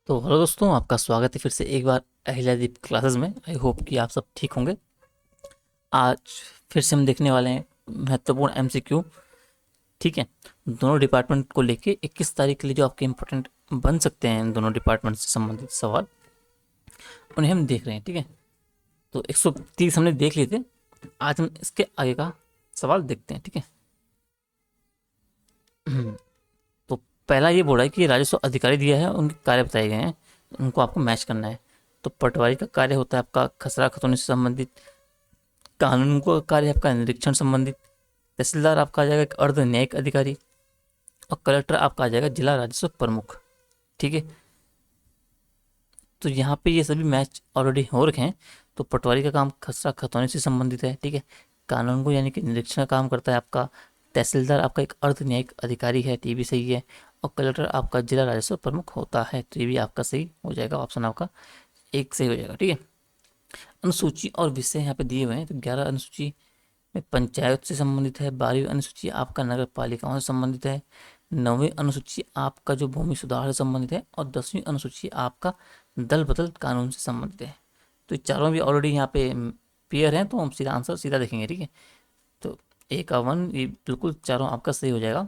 तो हेलो दोस्तों, आपका स्वागत है फिर से एक बार अहिल्यादीप क्लासेस में। आई होप कि आप सब ठीक होंगे। आज फिर से हम देखने वाले हैं महत्वपूर्ण एमसीक्यू। ठीक है, दोनों डिपार्टमेंट को लेके 21 तारीख के लिए जो आपके इम्पोर्टेंट बन सकते हैं इन दोनों डिपार्टमेंट से संबंधित सवाल, उन्हें हम देख रहे हैं। ठीक है, तो 130 हमने देख लिए थे। आज हम इसके आगे का सवाल देखते हैं। ठीक है, तो पहला ये बोल रहा है कि राजस्व अधिकारी दिया है, उनके कार्य बताए गए हैं, उनको आपको मैच करना है। तो पटवारी का कार्य होता है आपका खसरा खतौनी से संबंधित, कानून का कार्य आपका निरीक्षण संबंधित, तहसीलदार आपका आ जाएगा एक अर्ध न्यायिक अधिकारी, और कलेक्टर आपका आ जाएगा जिला राजस्व प्रमुख। ठीक है, तो यहाँ पे ये सभी मैच ऑलरेडी हो रखे हैं। तो पटवारी का काम खसरा खतौनी से संबंधित है। ठीक है, कानून को यानी कि निरीक्षण का काम करता है आपका तहसीलदार, आपका एक अर्ध न्यायिक अधिकारी है, तो ये भी सही है। और कलेक्टर आपका जिला राजस्व प्रमुख होता है, तो ये भी आपका सही हो जाएगा। ऑप्शन आपका एक सही हो जाएगा। ठीक है, अनुसूची और विषय यहाँ पे दिए हुए हैं। तो 11 अनुसूची में पंचायत से संबंधित है, 12वीं अनुसूची आपका नगर पालिकाओं से संबंधित है, 9वीं अनुसूची आपका जो भूमि सुधार से संबंधित है, और 10वीं अनुसूची आपका दल बदल कानून से संबंधित है। तो ये चारों भी ऑलरेडी यहाँ पे पेयर हैं, तो हम सीधा आंसर सीधा देखेंगे। ठीक है, तो ए का 1 ये बिल्कुल चारों आपका सही हो जाएगा।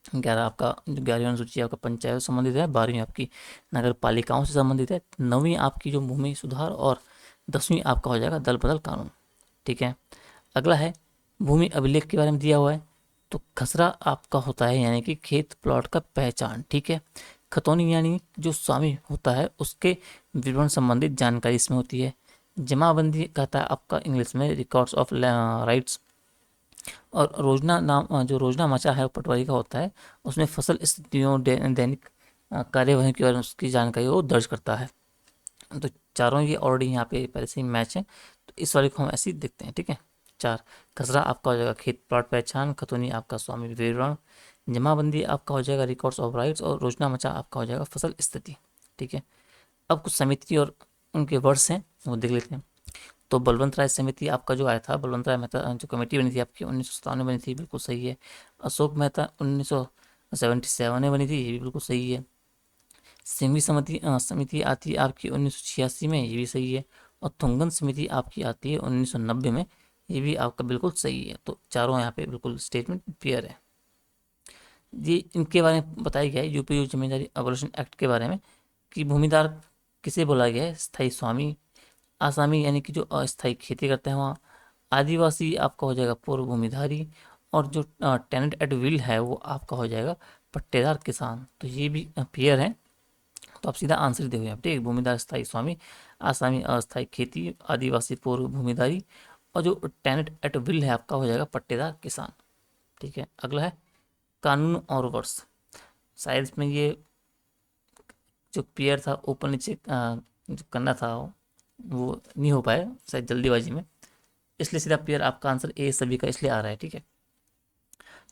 11 आपका जो 11वीं अनुसूची आपका पंचायत से संबंधित है, 12वीं आपकी नगर पालिकाओं से संबंधित है, 9वीं आपकी जो भूमि सुधार, और 10वीं आपका हो जाएगा दल बदल कानून। ठीक है, अगला है भूमि अभिलेख के बारे में दिया हुआ है। तो खसरा आपका होता है यानी कि खेत प्लॉट का पहचान। ठीक है, खतौनी यानी जो स्वामी होता है उसके विवरण संबंधित जानकारी इसमें होती है। जमाबंदी कहता है आपका इंग्लिश में रिकॉर्ड्स ऑफ राइट्स। और रोजना नाम जो रोजना मचा है वो पटवारी का होता है, उसमें फसल स्थितियों दैनिक कार्यवाही के बारे में उसकी जानकारी वो दर्ज करता है। तो चारों ये ऑलरेडी यहाँ पे पहले से ही मैच है, तो इस वाले को हम ऐसे ही देखते हैं। ठीक है, 4 खसरा आपका हो जाएगा खेत प्लॉट पहचान, खतौनी आपका स्वामी विवरण, जमाबंदी आपका हो जाएगा रिकॉर्ड्स ऑफ राइट्स, और रोजना मचा आपका हो जाएगा फसल स्थिति। ठीक है, अब कुछ समिति और उनके वर्ष हैं वो देख लेते हैं। तो बलवंत राय समिति आपका जो आया था, बलवंत राय मेहता जो कमेटी बनी थी आपकी 1957 में बनी थी, बिल्कुल सही है। अशोक मेहता 1977 में बनी थी, ये भी बिल्कुल सही है। सिंघवी समिति आती है आपकी 1986 में, ये भी सही है। और थुंगन समिति आपकी आती है 1990 में, ये भी आपका बिल्कुल सही है। तो चारों यहाँ पे बिल्कुल स्टेटमेंट क्लियर है। ये इनके बारे में बताया गया है यूपी जमींदारी अबोलिशन एक्ट के बारे में, कि भूमिदार किसे बोला गया है, स्थायी स्वामी, आसामी यानी कि जो अस्थायी खेती करते हैं वहाँ, आदिवासी आपका हो जाएगा पूर्व भूमिधारी, और जो टेनेंट एट विल है वो आपका हो जाएगा पट्टेदार किसान। तो ये भी क्लियर है, तो आप सीधा आंसर दे हुए आप। ठीक है, भूमिदार स्थायी स्वामी, आसामी अस्थायी खेती, आदिवासी पूर्व भूमिधारी, और जो टेनेंट एट विल है आपका हो जाएगा पट्टेदार किसान। ठीक है, अगला है कानून और वर्ष। शायद इसमें ये जो पेयर था ऊपर नीचे जो करना था वो नहीं हो पाया शायद जल्दीबाजी में, इसलिए सीधा पेयर आपका आंसर ए सभी का इसलिए आ रहा है। ठीक है,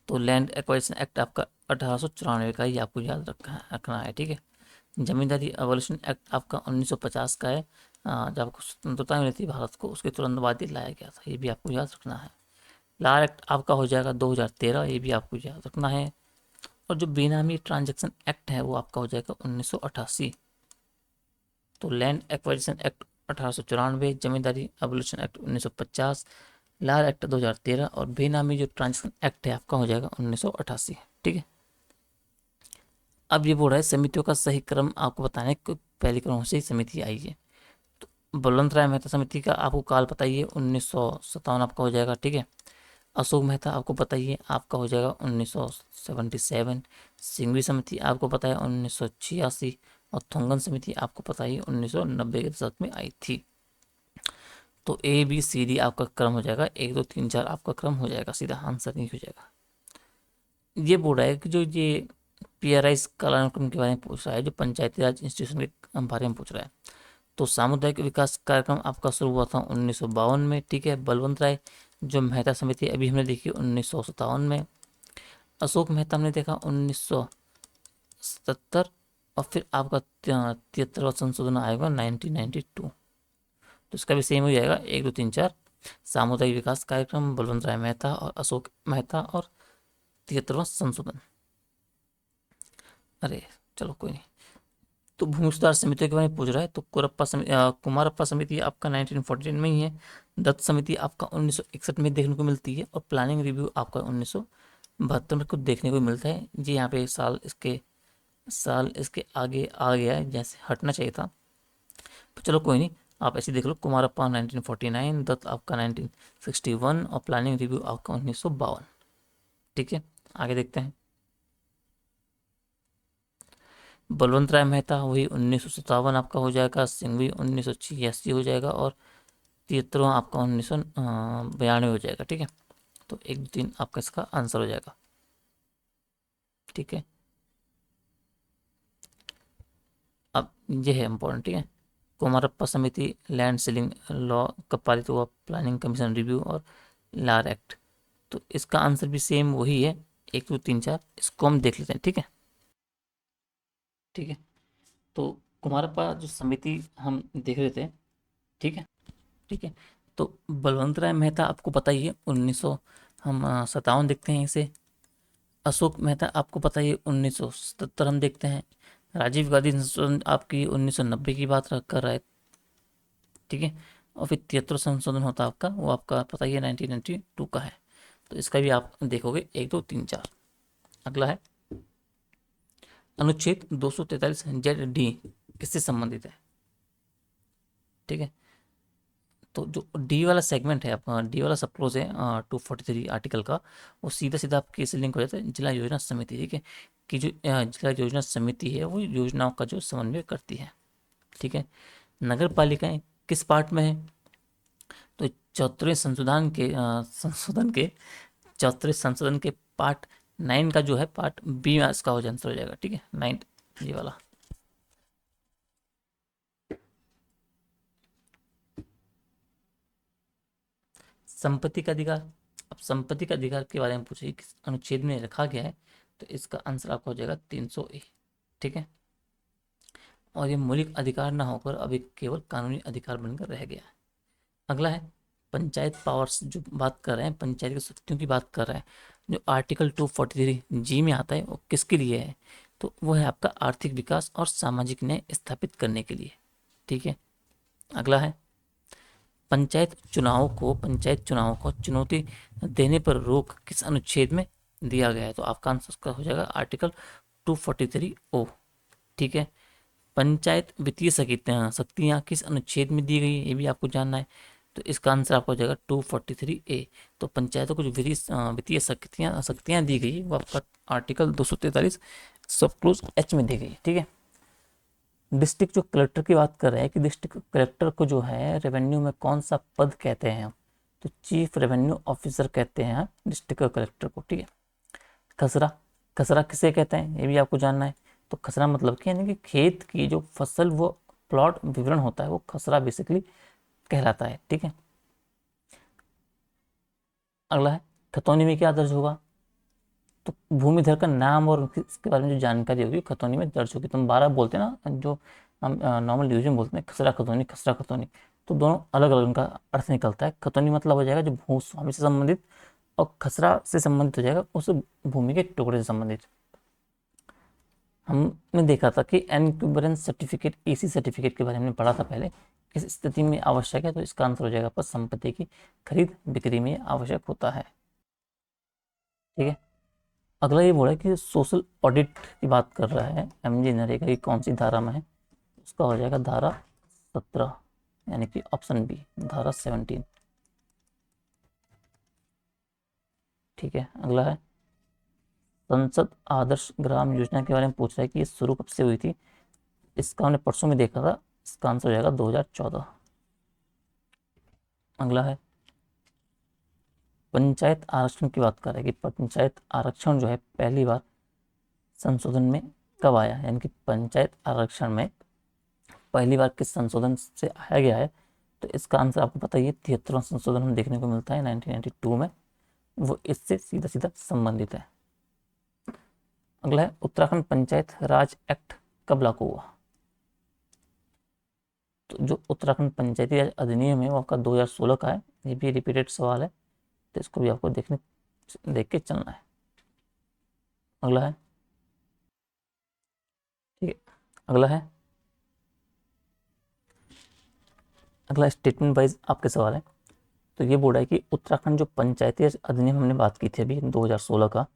तो लैंड एक्वाजिशन एक्ट आपका 1894 का ही आपको याद रखना है। ठीक है, जमींदारी अबॉलिशन एक्ट आपका 1950 का है, जब आपको स्वतंत्रता मिली थी भारत को, उसके तुरंत बाद ही लाया गया था, ये भी आपको याद रखना है। लार एक्ट आपका हो जाएगा 2013, ये भी आपको याद रखना है। और जो बेनामी ट्रांजैक्शन एक्ट है वो आपका हो जाएगा 1988। तो लैंड एक्वाजिशन एक्ट 1894, जमींदारी अबोलिशन एक्ट 1950, लार एक्ट 2013, और बेनामी जो ट्रांजैक्शन एक्ट है आपका हो जाएगा 1988। ठीक है, अब ये बोल रहा है समितियों का सही क्रम आपको बताना है कि पहले क्रम से ही समिति आई है। तो बलवंत राय मेहता समिति का आपको काल पता ही है, 1957 आपका हो जाएगा। ठीक है, अशोक मेहता आपको पता ही है, आपका हो जाएगा 1977। सिंघवी समिति आपको पता है 1986, और थुंगन समिति आपको पता ही 1990 के दशक में आई थी। तो ए बी सी डी आपका क्रम हो जाएगा, 1 2 3 4 आपका क्रम हो जाएगा, सीधा आंसर नहीं हो जाएगा। ये बोल रहा है कि जो ये PRI कालानुक्रम के बारे में पूछ रहा है, जो पंचायती राज इंस्टीट्यूशन के बारे में पूछ रहा है। तो सामुदायिक विकास कार्यक्रम आपका शुरू हुआ था 1952 में। ठीक है, बलवंत राय जो मेहता समिति अभी हमने देखी 1957 में, अशोक मेहता हमने देखा 1977, और फिर आपका 73वां संशोधन आएगा 1992। तो इसका भी सेम हो जाएगा, 1 2 3 4 सामुदायिक विकास कार्यक्रम, बलवंत राय मेहता और अशोक मेहता, और 73वां संशोधन। अरे चलो कोई नहीं। तो भूमि सुधार समिति के बारे में पूछ रहा है, तो कुमारप्पा समिति आपका 1914 में ही है। दत्त समिति आपका 1961 में देखने को मिलती है, और प्लानिंग रिव्यू आपका 1972 में कुछ देखने को मिलता है जी। यहाँ पे साल इसके आगे आ गया है, जैसे हटना चाहिए था, तो चलो कोई नहीं, आप ऐसे देख लो। कुमारप्पा 1949, दत्त आपका 1961, और प्लानिंग रिव्यू आपका 1952। ठीक है, आगे देखते हैं। बलवंत राय मेहता वही 1957 आपका हो जाएगा। सिंघवी 1986 हो जाएगा, और 73 आपका 1992 हो जाएगा। ठीक है, तो 1 3 आपका इसका आंसर हो जाएगा। ठीक है, अब ये है इम्पोर्टेंट। ठीक है, कुमारप्पा समिति, लैंड सीलिंग लॉ कब पारित हुआ, प्लानिंग कमीशन रिव्यू और लार एक्ट। तो इसका आंसर भी सेम वही है, 1 2 3 4। इसको हम देख लेते हैं। ठीक है, ठीक है, तो कुमारप्पा जो समिति हम देख रहे थे। ठीक है, ठीक है, तो बलवंत राय मेहता आपको पता ही है, 1900 हम 57 देखते हैं इसे। अशोक मेहता आपको पता ही है, 1977 हम देखते हैं। राजीव गांधी संशोधन आपकी 1990 की बात कर रहा है। ठीक है, और फिर 73 संशोधन होता है आपका, वो आपका पता ही है 1992 का है। तो इसका भी आप देखोगे 1 2 3 4। अगला है अनुच्छेद 243 ZD किससे संबंधित है। ठीक है, तो जो डी वाला सेगमेंट है आपका, डी वाला सब क्लोज है 243 आर्टिकल का, वो सीधा सीधा आपके से लिंक हो जाता है जिला योजना समिति। ठीक है, कि जो जिला योजना समिति है वो योजनाओं का जो समन्वय करती है। ठीक है, नगर पालिकाएं किस पार्ट में है, तो 74वें संशोधन के पार्ट 9 का जो है पार्ट बी में इसका हो आंसर हो जाएगा। ठीक है, 9 ये वाला। संपत्ति का अधिकार, अब संपत्ति का अधिकार के बारे में पूछिए किस अनुच्छेद में रखा गया है, तो इसका आंसर आपका हो जाएगा 300A। ठीक है, और ये मौलिक अधिकार ना होकर अभी केवल कानूनी अधिकार बनकर रह गया है। अगला है पंचायत पावर्स, जो बात कर रहे हैं पंचायत की शक्तियों की बात कर रहे हैं, जो आर्टिकल 243G में आता है वो किसके लिए है, तो वो है आपका आर्थिक विकास और सामाजिक न्याय स्थापित करने के लिए। ठीक है, अगला है पंचायत चुनावों को चुनौती देने पर रोक किस अनुच्छेद में दिया गया है, तो आपका आंसर उसका हो जाएगा आर्टिकल 243O। ठीक है, पंचायत वित्तीय शक्तियाँ किस अनुच्छेद में दी गई है, ये भी आपको जानना है, तो इसका आंसर आपको हो जाएगा 243A। तो पंचायतों को जो वित्तीय शक्तियाँ शक्तियाँ दी गई वो आपका आर्टिकल 243 सब क्लोज H में दी गई। ठीक है, डिस्ट्रिक्ट जो कलेक्टर की बात कर रहे हैं कि डिस्ट्रिक्ट कलेक्टर को जो है रेवेन्यू में कौन सा पद कहते हैं, तो चीफ रेवेन्यू ऑफिसर कहते हैं डिस्ट्रिक्ट कलेक्टर को। ठीक है, खसरा, खसरा किसे कहते हैं ये भी आपको जानना है। तो खसरा मतलब क्या, यानी कि खेत की जो फसल वो प्लॉट विवरण होता है वो खसरा बेसिकली कहलाता है। ठीक है, अगला है खतौनी में क्या दर्ज होगा, तो भूमिधर का नाम और इसके बारे में जो जानकारी होगी खतौनी में दर्ज होगी। तुम 12 बोलते हैं ना, जो हम नॉर्मल डिवीजन बोलते हैं, खसरा खतौनी खसरा खतौनी, तो दोनों अलग अलग उनका अर्थ निकलता है। खतौनी मतलब हो जाएगा जो भूस्वामी से संबंधित, और खसरा से संबंधित हो जाएगा उस भूमि के टुकड़े से संबंधित। हमने देखा था कि एनक्यूबरेंस सर्टिफिकेट, ईसी सर्टिफिकेट के बारे में पढ़ा था पहले, किस स्थिति में आवश्यक है, तो इसका आंसर हो जाएगा पर संपत्ति की खरीद बिक्री में आवश्यक होता है। ठीक है, अगला ये बोला कि सोशल ऑडिट की बात कर रहा है MG नरेगा की कौन सी धारा में है, उसका हो जाएगा धारा 17, यानी कि ऑप्शन बी धारा 17। ठीक है, अगला है संसद आदर्श ग्राम योजना के बारे में पूछ रहा है कि ये शुरू कब से हुई थी, इसका हमने परसों में देखा था, इसका आंसर हो जाएगा 2014। अगला है पंचायत आरक्षण की बात कर रहे हैं कि पंचायत आरक्षण जो है पहली बार संशोधन में कब आया, यानी कि पंचायत आरक्षण में पहली बार किस संशोधन से आया गया है, तो इसका आंसर आपको पता ही है 73वां संशोधन हम देखने को मिलता है 1992 में, वो इससे सीधा सीधा संबंधित है। अगला है उत्तराखंड पंचायत राज एक्ट कब लागू हुआ, तो जो उत्तराखंड पंचायती राज अधिनियम है वो आपका 2016 का है। ये भी रिपीटेड सवाल है, तो इसको भी आपको देख के चलना है। अगला है, ठीक है, अगला है अगला स्टेटमेंट वाइज आपके सवाल है। तो ये बोल रहा है कि उत्तराखंड जो पंचायती राज अधिनियम हमने बात की थी अभी 2016 का,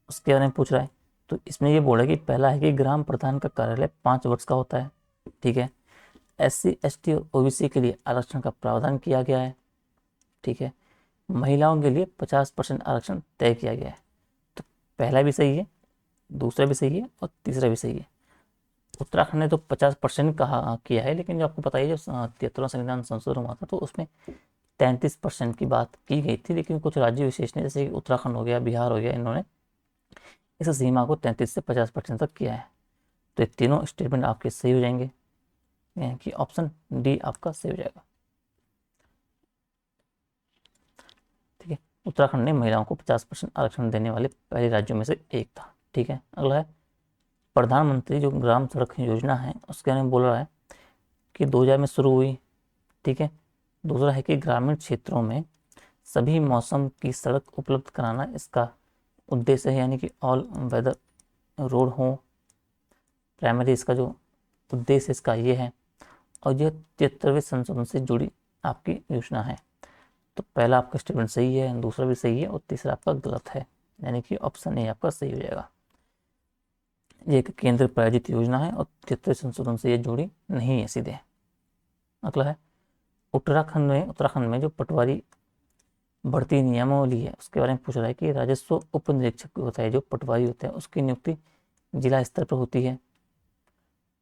उसके बारे में पूछ रहा है। तो इसमें ये बोल रहा है कि पहला है कि ग्राम प्रधान का कार्यालय 5 वर्ष का होता है। ठीक है। SC ST और OBC के लिए आरक्षण का प्रावधान किया गया है। ठीक है। महिलाओं के लिए 50% आरक्षण तय किया गया है। तो पहला भी सही है, दूसरा भी सही है और तीसरा भी सही है। उत्तराखंड ने तो 50% कहा किया है, लेकिन जो आपको पता है जो 73वां संविधान संशोधन हुआ था तो उसमें 33% की बात की गई थी, लेकिन कुछ राज्य विशेष ने जैसे कि उत्तराखंड हो गया, बिहार हो गया, इन्होंने इस सीमा को 33 से 50% तक किया है। तो ये तीनों स्टेटमेंट आपके सही हो जाएंगे, यानी कि ऑप्शन डी आपका सही हो जाएगा। ठीक है। उत्तराखंड ने महिलाओं को 50% आरक्षण देने वाले पहले राज्यों में से एक था। ठीक है। अगला है प्रधानमंत्री जो ग्राम सड़क योजना है उसके बारे में बोल रहा है कि 2000 में शुरू हुई। ठीक है। दूसरा है कि ग्रामीण क्षेत्रों में सभी मौसम की सड़क उपलब्ध कराना इसका उद्देश्य है, यानी कि ऑल वेदर रोड हो। प्राइमरी इसका जो उद्देश्य इसका ये है। और यह 73वें संशोधन से जुड़ी आपकी योजना है। तो पहला आपका स्टेटमेंट सही है, दूसरा भी सही है और तीसरा आपका गलत है, यानी कि ऑप्शन ए आपका सही हो जाएगा। ये एक केंद्र प्रायोजित योजना है और 73वें संशोधन से ये जुड़ी नहीं है सीधे। अगला है उत्तराखंड में जो पटवारी बढ़ती नियमावली है उसके बारे में पूछ रहा है कि राजस्व उप निरीक्षक होता है जो पटवारी होता है उसकी नियुक्ति जिला स्तर पर होती है।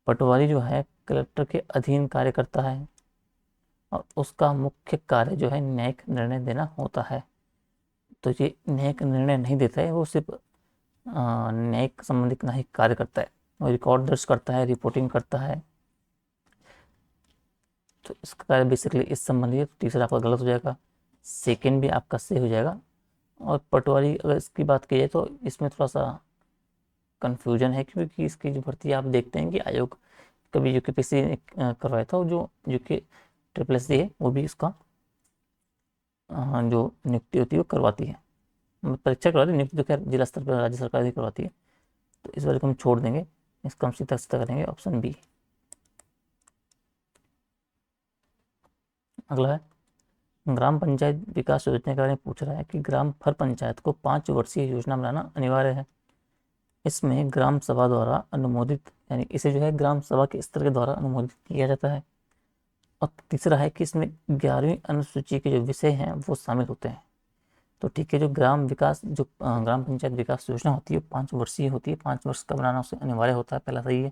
पटवारी जो है कलेक्टर के अधीन कार्य करता है और उसका मुख्य कार्य जो है न्यायिक निर्णय देना होता है। तो ये न्यायिक निर्णय नहीं देता है, वो सिर्फ न्यायिक संबंधित न्यायिक कार्य करता है, वो रिकॉर्ड दर्ज करता है, रिपोर्टिंग करता है। तो इसका कार्य बेसिकली इस संबंधी है। तो तीसरा आपका गलत हो जाएगा, सेकेंड भी आपका सही हो जाएगा। और पटवारी अगर इसकी बात की जाए तो इसमें थोड़ा सा कन्फ्यूजन है, क्योंकि इसकी जो भर्ती आप देखते हैं कि आयोग कभी UKPSC ने करवाया था, और जो UKSSSC है वो भी इसका जो नियुक्ति होती है वो करवाती है, परीक्षा करवाती है, नियुक्ति तो खैर जिला स्तर पर राज्य सरकार ही करवाती है। तो इस बारे को हम छोड़ देंगे, इसका हम सीधा सीधा करेंगे ऑप्शन बी। अगला है ग्राम पंचायत विकास योजना के बारे में पूछ रहा है कि ग्राम हर पंचायत को 5 वर्षीय योजना बनाना अनिवार्य है। इसमें ग्राम सभा द्वारा अनुमोदित, यानी इसे जो है ग्राम सभा के स्तर के द्वारा अनुमोदित किया जाता है। और तीसरा है कि इसमें 11वीं अनुसूची के जो विषय हैं वो शामिल होते हैं। तो ठीक है, जो ग्राम पंचायत विकास योजना होती है 5 वर्षीय होती है, 5 वर्ष का बनाना उसे अनिवार्य होता है, पहला सही है।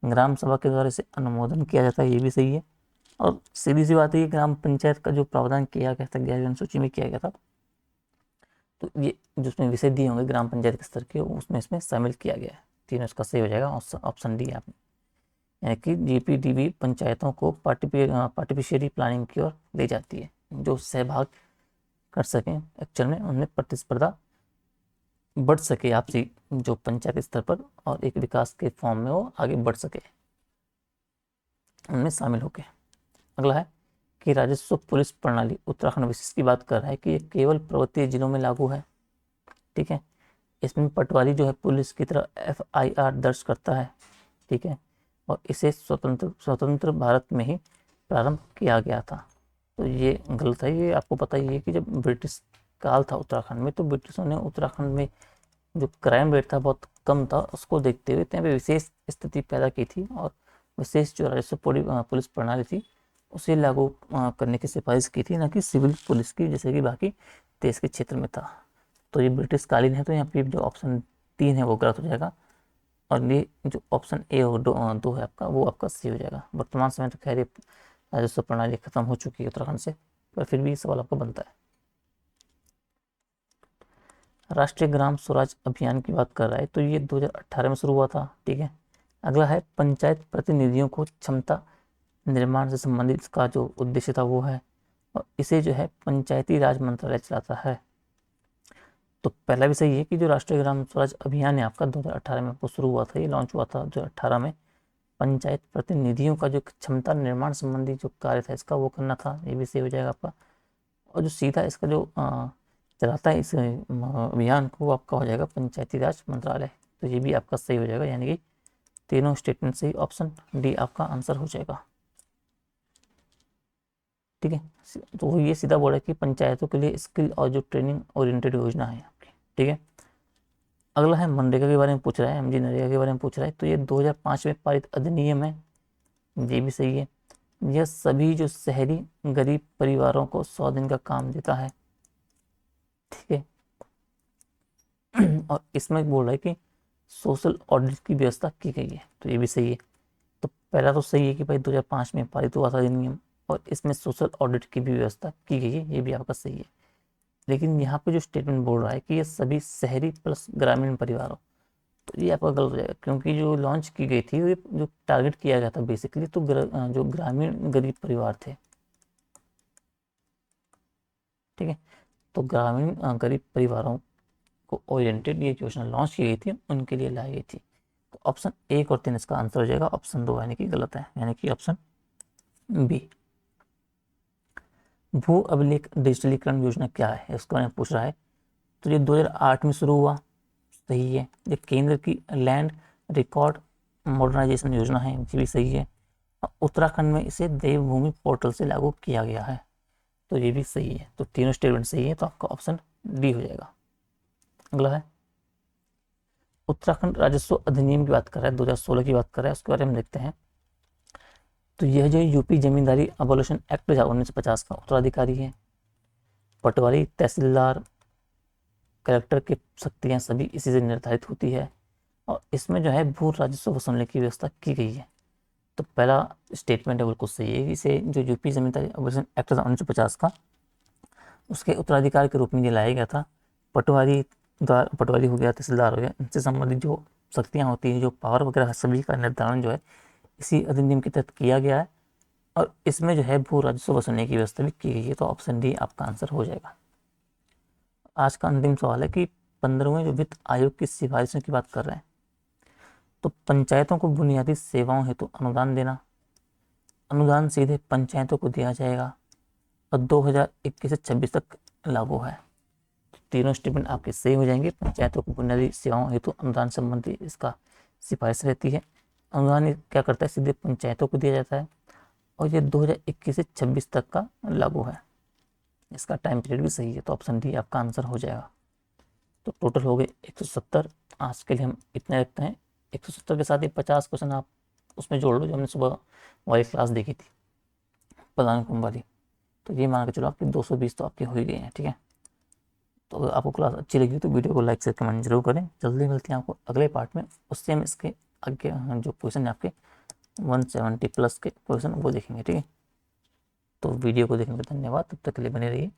ग्राम सभा के द्वारा इसे अनुमोदन किया जाता है, ये भी सही है। और सीधी सी बात है कि ग्राम पंचायत का जो प्रावधान किया गया था 11वीं अनुसूची में किया गया था, तो ये जो उसमें विषय दिए होंगे ग्राम पंचायत के स्तर के उसमें इसमें शामिल किया गया है। तीनों इसका सही हो जाएगा, ऑप्शन डी आपने, यानी कि GPDB पंचायतों को पार्टिसिपेटरी प्लानिंग की ओर ले जाती है, जो सहभाग कर सकें एक्चुअल में, उनमें प्रतिस्पर्धा बढ़ सके आपसी जो पंचायत स्तर पर, और एक विकास के फॉर्म में वो आगे बढ़ सके उनमें शामिल होके। अगला है कि राजस्व पुलिस प्रणाली उत्तराखंड विशेष की बात कर रहा है कि ये केवल पर्वतीय जिलों में लागू है। ठीक है। इसमें पटवारी जो है पुलिस की तरह FIR दर्ज करता है। ठीक है। और इसे स्वतंत्र भारत में ही प्रारंभ किया गया था। तो ये गलत है, ये आपको पता ही है कि जब ब्रिटिश काल था उत्तराखंड में, तो ब्रिटिशों ने उत्तराखंड में जो क्राइम रेट था बहुत कम था, उसको देखते हुए यहाँ पे विशेष स्थिति पैदा की थी और विशेष जो राजस्व पुलिस प्रणाली थी उसे लागू करने की सिफारिश की थी, ना कि सिविल पुलिस की जैसे कि बाकी देश के क्षेत्र में था। तो ये ब्रिटिश कालीन है, तो यहाँ पे जो ऑप्शन 3 है वो गलत हो जाएगा, और ये जो ऑप्शन ए और दो है आपका वो आपका सही हो जाएगा। वर्तमान समय तो खैर राजस्व प्रणाली खत्म हो चुकी है उत्तराखंड से, पर फिर भी सवाल आपका बनता है। राष्ट्रीय ग्राम स्वराज अभियान की बात कर रहा है, तो ये 2018 में शुरू हुआ था। ठीक है। अगला है पंचायत प्रतिनिधियों को क्षमता निर्माण से संबंधित इसका जो उद्देश्य था वो है, और इसे जो है पंचायती राज मंत्रालय चलाता है। तो पहला भी सही है कि जो राष्ट्रीय ग्राम स्वराज अभियान है आपका 2018 में आपको शुरू हुआ था, ये लॉन्च हुआ था 2018 में। पंचायत प्रतिनिधियों का जो क्षमता निर्माण संबंधी जो कार्य था इसका वो करना था, ये भी सही हो जाएगा आपका। और जो सीधा इसका जो चलाता है इस अभियान को, वो आपका हो जाएगा पंचायती राज मंत्रालय। तो ये भी आपका सही हो जाएगा, यानी कि तीनों स्टेटमेंट से ही ऑप्शन डी आपका आंसर हो जाएगा। ठीक है। तो ये सीधा बोला कि पंचायतों के लिए स्किल और जो ट्रेनिंग ओरिएंटेड योजना है आपकी। ठीक है। अगला है मनरेगा के बारे में पूछ रहा है, एमजी नरेगा के बारे में पूछ रहा है। तो ये 2005 में पारित अधिनियम है, ये भी सही है। यह सभी जो शहरी गरीब परिवारों को 100 दिन का काम देता है। ठीक है। और इसमें बोल रहा है कि सोशल ऑडिट की व्यवस्था की गई है, तो ये भी सही है। तो पहला तो सही है कि भाई 2005 में पारित हुआ था अधिनियम, और इसमें सोशल ऑडिट की भी व्यवस्था की गई है, ये भी आपका सही है। लेकिन यहाँ पे जो स्टेटमेंट बोल रहा है कि ये सभी शहरी प्लस ग्रामीण परिवारों, तो ये आपका गलत हो जाएगा, क्योंकि जो लॉन्च की गई थी, ये जो टारगेट किया गया था बेसिकली, तो जो ग्रामीण गरीब परिवार थे। ठीक है। तो ग्रामीण गरीब परिवारों को ओरिएंटेड ये योजना लॉन्च की गई थी, उनके लिए लाई गई थी। तो ऑप्शन 1 और 3 इसका आंसर हो जाएगा, ऑप्शन 2 यानी कि गलत है, यानी कि ऑप्शन बी। भू अभिलेख डिजिटलीकरण योजना क्या है, इसके बारे में पूछ रहा है। तो ये 2008 में शुरू हुआ, सही है। ये केंद्र की लैंड रिकॉर्ड मॉडर्नाइजेशन योजना है, ये भी सही है। उत्तराखंड में इसे देवभूमि पोर्टल से लागू किया गया है, तो ये भी सही है। तो तीनों स्टेटमेंट सही है, तो आपका ऑप्शन डी हो जाएगा। अगला है उत्तराखंड राजस्व अधिनियम की बात कर रहा है, 2016 की बात कर रहा है, उसके बारे में देखते हैं। तो यह जो यूपी जमींदारी अबोलिशन एक्ट 1950 का उत्तराधिकारी है। पटवारी, तहसीलदार, कलेक्टर की शक्तियां सभी इसी से निर्धारित होती है, और इसमें जो है भू राजस्व वसूलने की व्यवस्था की गई है। तो पहला स्टेटमेंट है बिल्कुल सही है, इसे जो यूपी जमींदारी अबोलिशन एक्ट 1950 का, उसके उत्तराधिकारी के रूप में ये लाया गया था। पटवारी हो गया, तहसीलदार हो गया, इनसे संबंधित जो शक्तियाँ होती हैं, जो पावर वगैरह सभी का निर्धारण जो है इसी अधिनियम के तहत किया गया है, और इसमें जो है भू राजस्व वसूलने की व्यवस्था भी की गई है। तो ऑप्शन डी आपका आंसर हो जाएगा। आज का अंतिम सवाल है कि 15वें जो वित्त आयोग की सिफारिशों की बात कर रहे हैं। तो पंचायतों को बुनियादी सेवाओं हेतु अनुदान देना, अनुदान सीधे पंचायतों को दिया जाएगा, और 2021 से 26 तक लागू है। तीनों स्टेटमेंट आपके सही हो जाएंगे। पंचायतों को बुनियादी सेवाओं हेतु अनुदान संबंधी इसका सिफारिश रहती है। अनुदान क्या करता है, सीधे पंचायतों को दिया जाता है, और ये 2021 से 26 तक का लागू है। इसका टाइम पीरियड भी सही है, तो ऑप्शन डी आपका आंसर हो जाएगा। तो टोटल हो गए 170। आज के लिए हम इतने रखते हैं। 170 के साथ ही 50 क्वेश्चन आप उसमें जोड़ लो, जो हमने सुबह वाली क्लास देखी थी पदानुक्रम वाली। तो ये मान के चलो आपकी 220 तो आपके हो ही गए हैं। ठीक है। तो आपको क्लास अच्छी लगी तो वीडियो को लाइक शेयर कमेंट जरूर करें। जल्दी मिलते हैं आपको अगले पार्ट में, उससे हम इसके आगे जो क्वेश्चन है आपके 170 प्लस के क्वेश्चन वो देखेंगे। ठीक है। तो वीडियो को देखने का धन्यवाद, तब तक के लिए बने रहिए।